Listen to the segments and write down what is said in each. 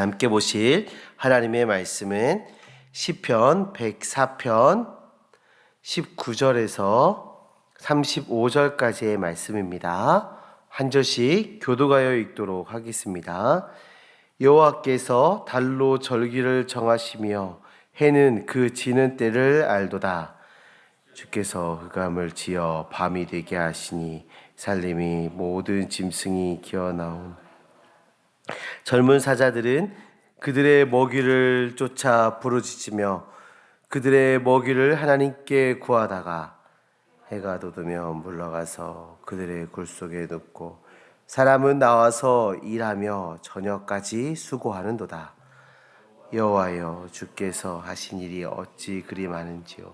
함께 보실 하나님의 말씀은 시편 104편 19절에서 35절까지의 말씀입니다. 한 절씩 교도하여 읽도록 하겠습니다. 여호와께서 달로 절기를 정하시며 해는 그 지는 때를 알도다. 주께서 흑암을 지어 밤이 되게 하시니 살림이 모든 짐승이 기어나온 젊은 사자들은 그들의 먹이를 쫓아 부르짖으며 그들의 먹이를 하나님께 구하다가 해가 돋으면 물러가서 그들의 굴 속에 눕고 사람은 나와서 일하며 저녁까지 수고하는도다. 여호와여, 주께서 하신 일이 어찌 그리 많은지요.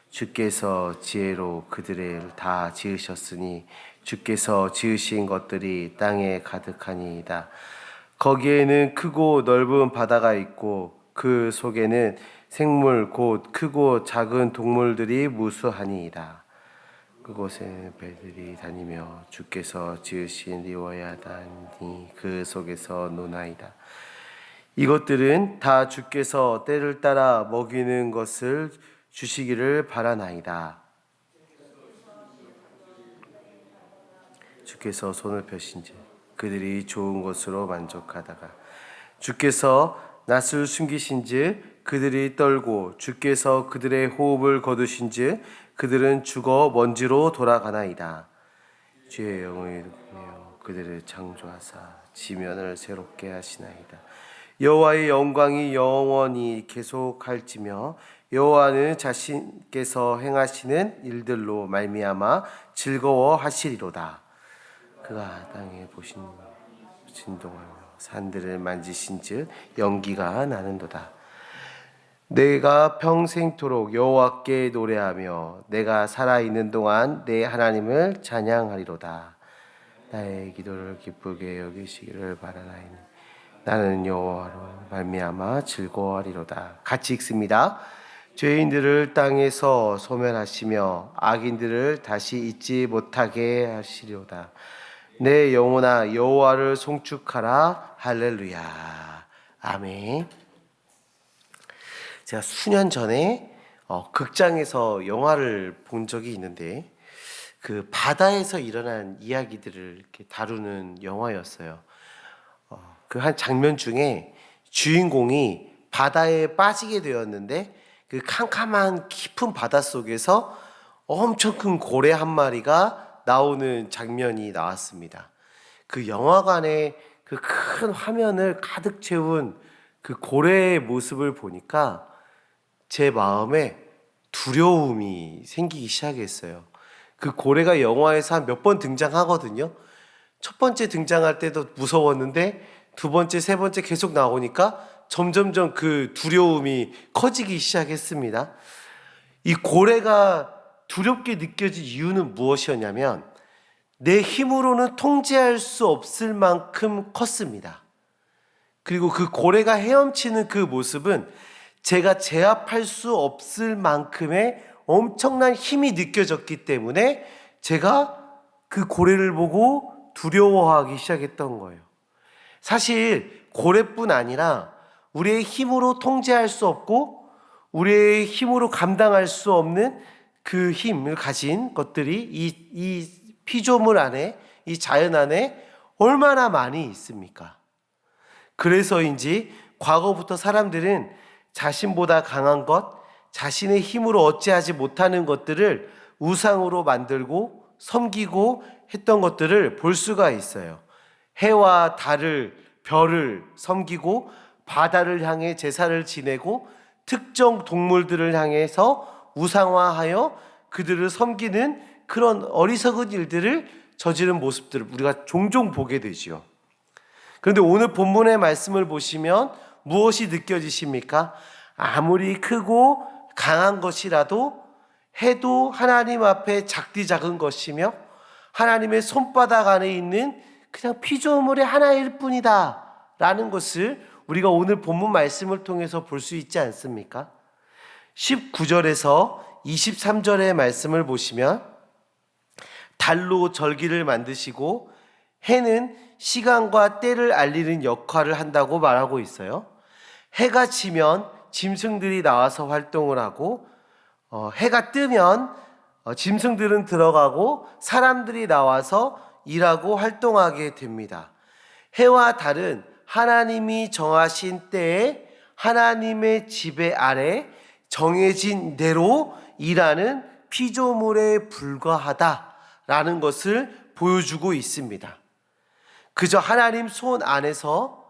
주께서 지혜로 그들을 다 지으셨으니 주께서 지으신 것들이 땅에 가득하니이다. 거기에는 크고 넓은 바다가 있고 그 속에는 생물 곧 크고 작은 동물들이 무수하니이다. 그곳에 배들이 다니며 주께서 지으신 리워야단이 그 속에서 노나이다. 이것들은 다 주께서 때를 따라 먹이는 것을 주시기를 바라나이다. 주께서 손을 펴신즉 그들이 좋은 것으로 만족하다가 주께서 낯을 숨기신즉 그들이 떨고 주께서 그들의 호흡을 거두신즉 그들은 죽어 먼지로 돌아가나이다. 주의 영을 누리며 그들을 창조하사 지면을 새롭게 하시나이다. 여호와의 영광이 영원히 계속할지며 여호와는 자신께서 행하시는 일들로 말미암아 즐거워하시리로다. 그가 땅에 보신 진동하며 산들을 만지신즉 연기가 나는도다. 내가 평생토록 여호와께 노래하며 내가 살아있는 동안 내 하나님을 찬양하리로다. 나의 기도를 기쁘게 여기시기를 바라나이니 나는 여호와로 말미암아 즐거워하리로다. 같이 읽습니다. 죄인들을 땅에서 소멸하시며 악인들을 다시 잊지 못하게 하시리로다. 내 영혼아 여호와를 송축하라. 할렐루야. 아멘. 제가 수년 전에 극장에서 영화를 본 적이 있는데 그 바다에서 일어난 이야기들을 이렇게 다루는 영화였어요. 그 한 장면 중에 주인공이 바다에 빠지게 되었는데 그 캄캄한 깊은 바다 속에서 엄청 큰 고래 한 마리가 나오는 장면이 나왔습니다. 그 영화관에 그 큰 화면을 가득 채운 그 고래의 모습을 보니까 제 마음에 두려움이 생기기 시작했어요. 그 고래가 영화에서 한 몇 번 등장하거든요. 첫 번째 등장할 때도 무서웠는데 두 번째, 세 번째 계속 나오니까 점점점 그 두려움이 커지기 시작했습니다. 이 고래가 두렵게 느껴질 이유는 무엇이었냐면 내 힘으로는 통제할 수 없을 만큼 컸습니다. 그리고 그 고래가 헤엄치는 그 모습은 제가 제압할 수 없을 만큼의 엄청난 힘이 느껴졌기 때문에 제가 그 고래를 보고 두려워하기 시작했던 거예요. 사실 고래뿐 아니라 우리의 힘으로 통제할 수 없고 우리의 힘으로 감당할 수 없는 그 힘을 가진 것들이 이 피조물 안에, 이 자연 안에 얼마나 많이 있습니까? 그래서인지 과거부터 사람들은 자신보다 강한 것, 자신의 힘으로 어찌하지 못하는 것들을 우상으로 만들고 섬기고 했던 것들을 볼 수가 있어요. 해와 달을, 별을 섬기고 바다를 향해 제사를 지내고 특정 동물들을 향해서 우상화하여 그들을 섬기는 그런 어리석은 일들을 저지른 모습들을 우리가 종종 보게 되지요. 그런데 오늘 본문의 말씀을 보시면 무엇이 느껴지십니까? 아무리 크고 강한 것이라도 해도 하나님 앞에 작디 작은 것이며 하나님의 손바닥 안에 있는 그냥 피조물의 하나일 뿐이다 라는 것을 우리가 오늘 본문 말씀을 통해서 볼 수 있지 않습니까? 19절에서 23절의 말씀을 보시면 달로 절기를 만드시고 해는 시간과 때를 알리는 역할을 한다고 말하고 있어요. 해가 지면 짐승들이 나와서 활동을 하고 해가 뜨면 짐승들은 들어가고 사람들이 나와서 일하고 활동하게 됩니다. 해와 달은 하나님이 정하신 때에 하나님의 지배 아래 정해진 대로 일하는 피조물에 불과하다라는 것을 보여주고 있습니다. 그저 하나님 손 안에서,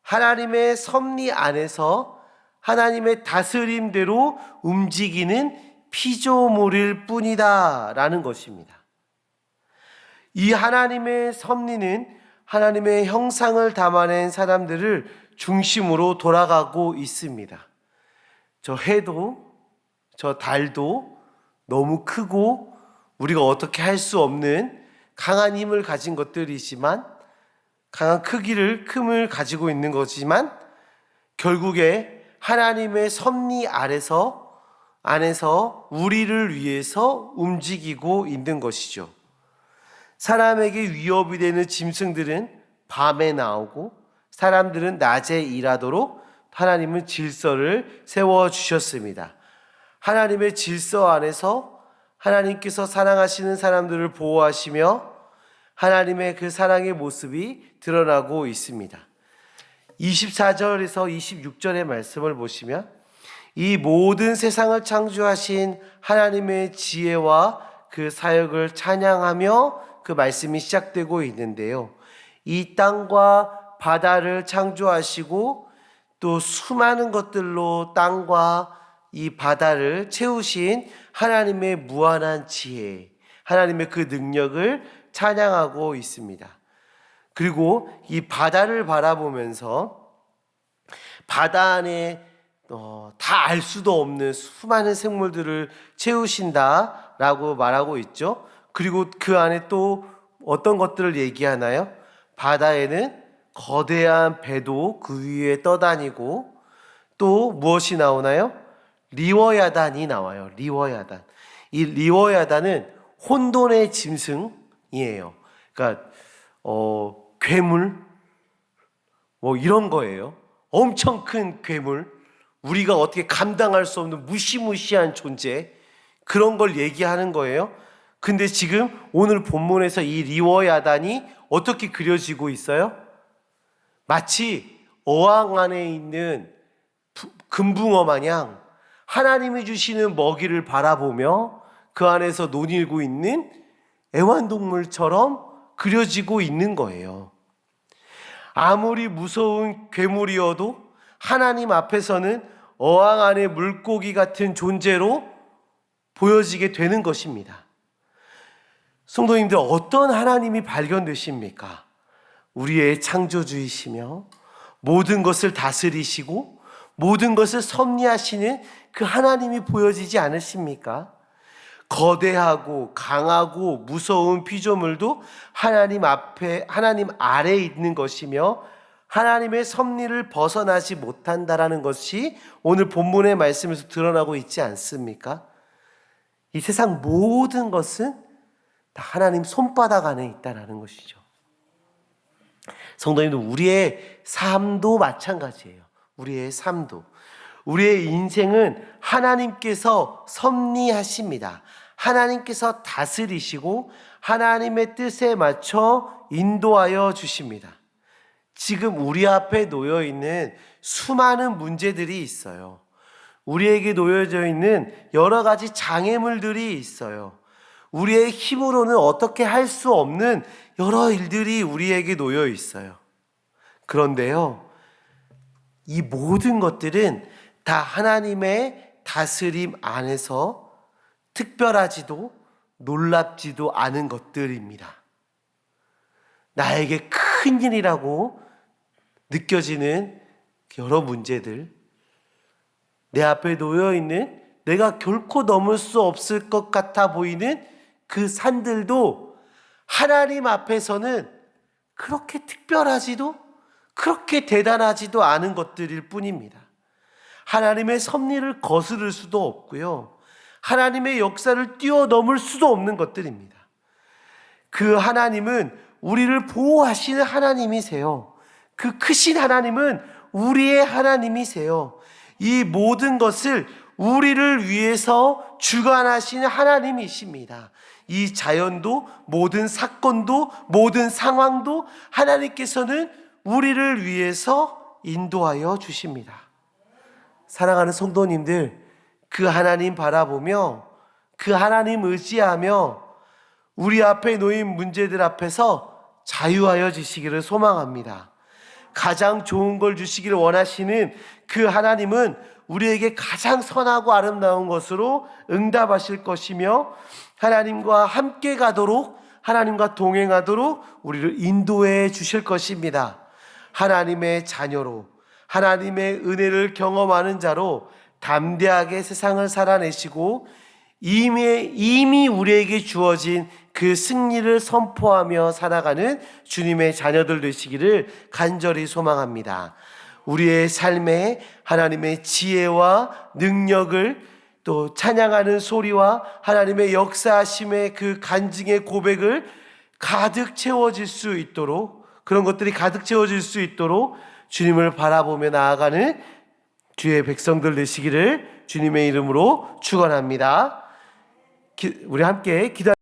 하나님의 섭리 안에서 하나님의 다스림대로 움직이는 피조물일 뿐이다 라는 것입니다. 이 하나님의 섭리는 하나님의 형상을 담아낸 사람들을 중심으로 돌아가고 있습니다. 저 해도 저 달도 너무 크고 우리가 어떻게 할 수 없는 강한 힘을 가진 것들이지만, 강한 큼을 가지고 있는 거지만 결국에 하나님의 섭리 안에서 우리를 위해서 움직이고 있는 것이죠. 사람에게 위협이 되는 짐승들은 밤에 나오고 사람들은 낮에 일하도록 하나님은 질서를 세워주셨습니다. 하나님의 질서 안에서 하나님께서 사랑하시는 사람들을 보호하시며 하나님의 그 사랑의 모습이 드러나고 있습니다. 24절에서 26절의 말씀을 보시면 이 모든 세상을 창조하신 하나님의 지혜와 그 사역을 찬양하며 그 말씀이 시작되고 있는데요. 이 땅과 바다를 창조하시고 또 수많은 것들로 땅과 이 바다를 채우신 하나님의 무한한 지혜, 하나님의 그 능력을 찬양하고 있습니다. 그리고 이 바다를 바라보면서 바다 안에 다 알 수도 없는 수많은 생물들을 채우신다라고 말하고 있죠. 그리고 그 안에 또 어떤 것들을 얘기하나요? 바다에는 거대한 배도 그 위에 떠다니고 또 무엇이 나오나요? 리워야단이 나와요. 리워야단. 이 리워야단은 혼돈의 짐승이에요. 그러니까 괴물 뭐 이런 거예요. 엄청 큰 괴물, 우리가 어떻게 감당할 수 없는 무시무시한 존재, 그런 걸 얘기하는 거예요. 근데 지금 오늘 본문에서 이 리워야단이 어떻게 그려지고 있어요? 마치 어항 안에 있는 금붕어 마냥 하나님이 주시는 먹이를 바라보며 그 안에서 논일고 있는 애완동물처럼 그려지고 있는 거예요. 아무리 무서운 괴물이어도 하나님 앞에서는 어항 안의 물고기 같은 존재로 보여지게 되는 것입니다. 성도님들, 어떤 하나님이 발견되십니까? 우리의 창조주이시며 모든 것을 다스리시고 모든 것을 섭리하시는 그 하나님이 보여지지 않으십니까? 거대하고 강하고 무서운 피조물도 하나님 앞에, 하나님 아래에 있는 것이며 하나님의 섭리를 벗어나지 못한다라는 것이 오늘 본문의 말씀에서 드러나고 있지 않습니까? 이 세상 모든 것은 다 하나님 손바닥 안에 있다라는 것이죠. 성도님들, 우리의 삶도 마찬가지예요. 우리의 삶도. 우리의 인생은 하나님께서 섭리하십니다. 하나님께서 다스리시고 하나님의 뜻에 맞춰 인도하여 주십니다. 지금 우리 앞에 놓여 있는 수많은 문제들이 있어요. 우리에게 놓여져 있는 여러 가지 장애물들이 있어요. 우리의 힘으로는 어떻게 할 수 없는 여러 일들이 우리에게 놓여 있어요. 그런데요, 이 모든 것들은 다 하나님의 다스림 안에서 특별하지도 놀랍지도 않은 것들입니다. 나에게 큰 일이라고 느껴지는 여러 문제들, 내 앞에 놓여있는 내가 결코 넘을 수 없을 것 같아 보이는 그 산들도 하나님 앞에서는 그렇게 특별하지도 그렇게 대단하지도 않은 것들일 뿐입니다. 하나님의 섭리를 거스를 수도 없고요, 하나님의 역사를 뛰어넘을 수도 없는 것들입니다. 그 하나님은 우리를 보호하시는 하나님이세요. 그 크신 하나님은 우리의 하나님이세요. 이 모든 것을 우리를 위해서 주관하시는 하나님이십니다. 이 자연도, 모든 사건도, 모든 상황도 하나님께서는 우리를 위해서 인도하여 주십니다. 사랑하는 성도님들, 그 하나님 바라보며 그 하나님 의지하며 우리 앞에 놓인 문제들 앞에서 자유하여 지시기를 소망합니다. 가장 좋은 걸 주시기를 원하시는 그 하나님은 우리에게 가장 선하고 아름다운 것으로 응답하실 것이며 하나님과 함께 가도록, 하나님과 동행하도록 우리를 인도해 주실 것입니다. 하나님의 자녀로, 하나님의 은혜를 경험하는 자로 담대하게 세상을 살아내시고 이미 우리에게 주어진 그 승리를 선포하며 살아가는 주님의 자녀들 되시기를 간절히 소망합니다. 우리의 삶에 하나님의 지혜와 능력을 또 찬양하는 소리와 하나님의 역사하심의 그 간증의 고백을 가득 채워질 수 있도록, 그런 것들이 가득 채워질 수 있도록 주님을 바라보며 나아가는 주의 백성들 되시기를 주님의 이름으로 축원합니다. 우리 함께 기도